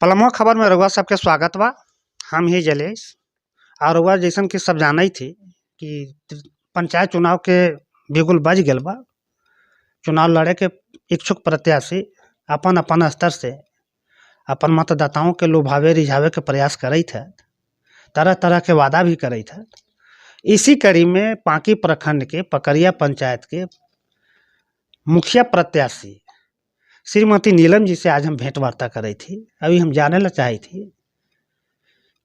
पलमवा खबर में रउआ सबके स्वागत बा। हम ही जलेश और रउआ जैसन कि सब जाना ही थी कि पंचायत चुनाव के बिगुल बज गल बा। चुनाव लड़े के इच्छुक प्रत्याशी अपन अपन स्तर से अपन मतदाताओं के लुभावे रिझावे के प्रयास करत है, तरह तरह के वादा भी करत है। इसी कड़ी में पांकी प्रखंड के पकरिया पंचायत के मुखिया प्रत्याशी श्रीमती नीलम जी से आज हम भेंट वार्ता करी थी। अभी हम जाने ला चाही थी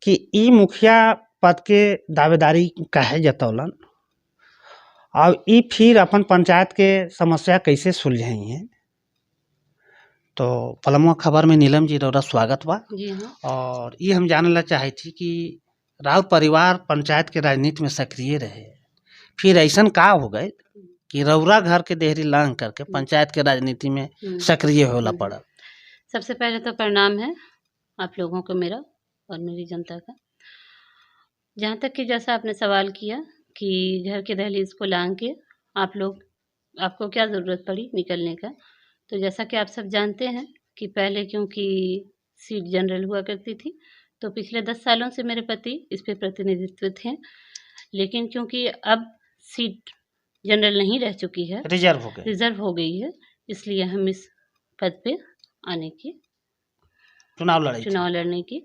कि ई मुखिया पद के दावेदारी काहे जतौलन और ई फिर अपन पंचायत के समस्या कैसे सुलझाई हैं। तो पलमवा खबर में नीलम जी रौरा स्वागत बा। जी हाँ। और ये हम जाने ला चाहे थी कि राव परिवार पंचायत के राजनीति में सक्रिय रहे, फिर ऐसन का हो गए कि रौरा घर के देहरी लांग करके पंचायत के राजनीति में सक्रिय होला पड़ा। सबसे पहले तो प्रणाम है आप लोगों को मेरा और मेरी जनता का। जहाँ तक कि जैसा आपने सवाल किया कि घर के दहलीज को लांग के आपको क्या ज़रूरत पड़ी निकलने का, तो जैसा कि आप सब जानते हैं कि पहले क्योंकि सीट जनरल हुआ करती थी तो पिछले 10 सालों से मेरे पति इस पे प्रतिनिधित्व थे, लेकिन क्योंकि अब सीट जनरल नहीं रह चुकी है, रिजर्व हो गई है, इसलिए हम इस पद पे आने की चुनाव लड़ने की।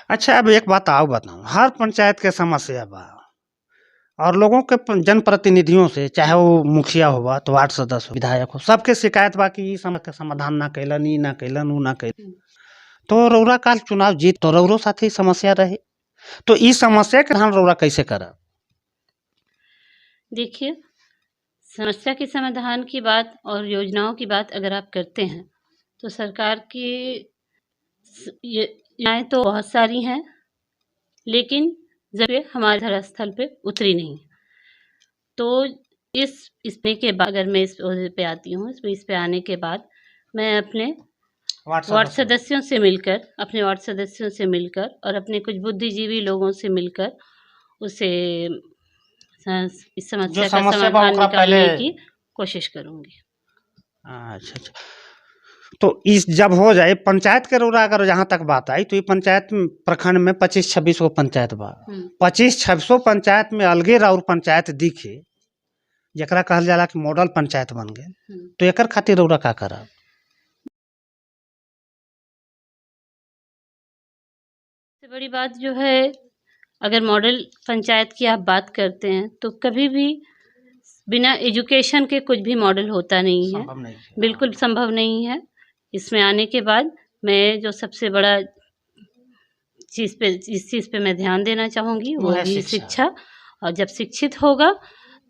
अच्छा, अब एक बात आओ बताऊं, हर पंचायत के समस्या बा और लोगों के जनप्रतिनिधियों से, चाहे वो मुखिया हुआ तो वार्ड सदस्य हो, विधायक हो, सबके शिकायत बा कि समस्या के समाधान ना कैलन, ई ना कैलन, ऊ ना कैलन। तो रौरा काल चुनाव जीत तो रौरो साथी समस्या रहे, तो इस समस्या के हल रौरा कैसे करा? देखिए, समस्या के समाधान की बात और योजनाओं की बात अगर आप करते हैं तो सरकार की योजनाएं तो बहुत सारी हैं, लेकिन जब हमारे धरास्थल पे उतरी नहीं। तो इसमें के बाद अगर मैं इस पे आती हूँ, इस पे आने के बाद मैं अपने वार्ड सदस्यों से मिलकर और अपने कुछ बुद्धिजीवी लोगों से मिलकर उसे इस समस्या का समाधान निकालने की कोशिश करूंगी। अच्छा, तो इस जब हो जाए पंचायत के रौरा अगर जहाँ तक बात आई तो ये पंचायत प्रखंड में 25-26 गो पंचायत बा। 25-26 पंचायत में अलगे राउर पंचायत दिखे जकरा कहल जाला कि मॉडल पंचायत बन गए, तो एकर खातिर रौरा का करा? सबसे बड़ी बात जो है, अगर मॉडल पंचायत की आप बात करते हैं तो कभी भी बिना एजुकेशन के कुछ भी मॉडल होता नहीं है, बिल्कुल संभव नहीं है। इसमें आने के बाद मैं जो सबसे बड़ा इस चीज़ पे मैं ध्यान देना चाहूँगी वो है शिक्षा। और जब शिक्षित होगा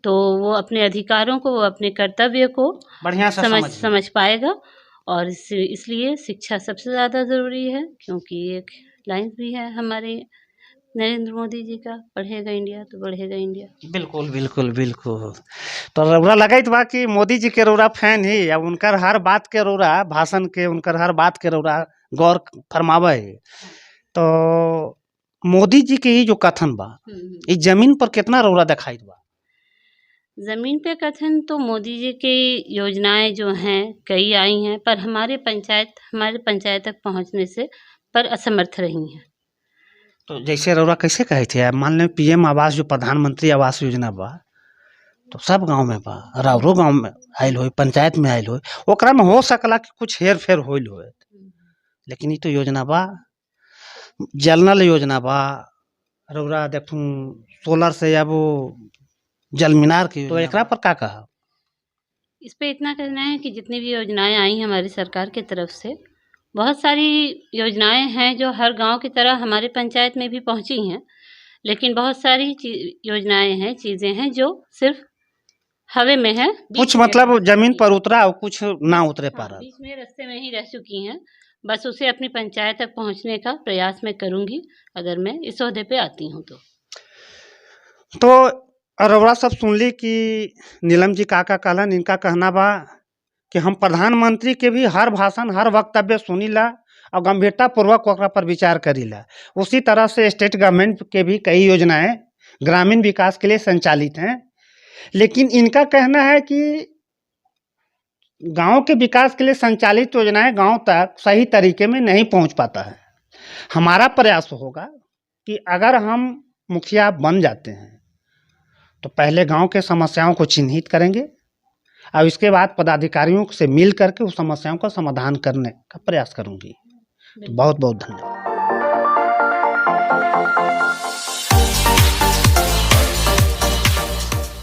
तो वो अपने अधिकारों को, वो अपने कर्तव्य को बढ़िया समझ पाएगा। और इसलिए शिक्षा सबसे ज़्यादा ज़रूरी है, क्योंकि एक लाइन भी है हमारे नरेंद्र मोदी जी का, पढ़ेगा इंडिया तो बढ़ेगा इंडिया। बिल्कुल बिल्कुल बिल्कुल। तो रौरा लगत बा कि मोदी जी के रौरा फैन ही, अब उनकर हर बात के रौरा भाषण के, उनकर हर बात के रौरा गौर फरमावे है। तो मोदी जी के ही जो कथन बा इस जमीन पर कितना रौरा दिखाई बा? जमीन पे कथन तो मोदी जी की योजनाएं जो हैं कई आई हैं, पर हमारे पंचायत तक पहुंचने से पर असमर्थ रही हैं। तो जैसे रौरा कैसे कहे थे, मान लें PM आवास जो प्रधानमंत्री आवास योजना बा तो सब गांव में बा, राउरो गांव में आयल हो, पंचायत में आयल हो, ओकरा में हो सकला कि कुछ हेर फेर होइल हो, लेकिन ये तो योजना बा, जलनल योजना बा, रौरा देखूं सोलर से या वो जल मीनार की, तो एकरा पर का कहा? इस पे इतना कहना है कि जितनी भी योजनाएं आई हमारी सरकार की तरफ से, बहुत सारी योजनाएं हैं जो हर गांव की तरह हमारे पंचायत में भी पहुंची हैं, लेकिन बहुत सारी योजनाएं हैं, चीज़ें हैं जो सिर्फ हवे में है, कुछ मतलब जमीन पर उतरा और कुछ ना उतरे पारा, बीच में रास्ते में ही रह चुकी हैं। बस उसे अपनी पंचायत तक पहुंचने का प्रयास मैं करूंगी अगर मैं इस ओहदे पे आती हूं तो रौरा सब सुन ली कि नीलम जी का कहलन। इनका कहना बा कि हम प्रधानमंत्री के भी हर भाषण, हर वक्तव्य सुनीला और गंभीरता पूर्वक ओकरा पर विचार करीला। उसी तरह से स्टेट गवर्नमेंट के भी कई योजनाएं ग्रामीण विकास के लिए संचालित हैं, लेकिन इनका कहना है कि गांव के विकास के लिए संचालित योजनाएं गांव तक सही तरीके में नहीं पहुंच पाता है। हमारा प्रयास होगा कि अगर हम मुखिया बन जाते हैं तो पहले गांव के समस्याओं को चिन्हित करेंगे और इसके बाद पदाधिकारियों से मिल करके उस समस्याओं का समाधान करने का प्रयास करूंगी। तो बहुत बहुत धन्यवाद।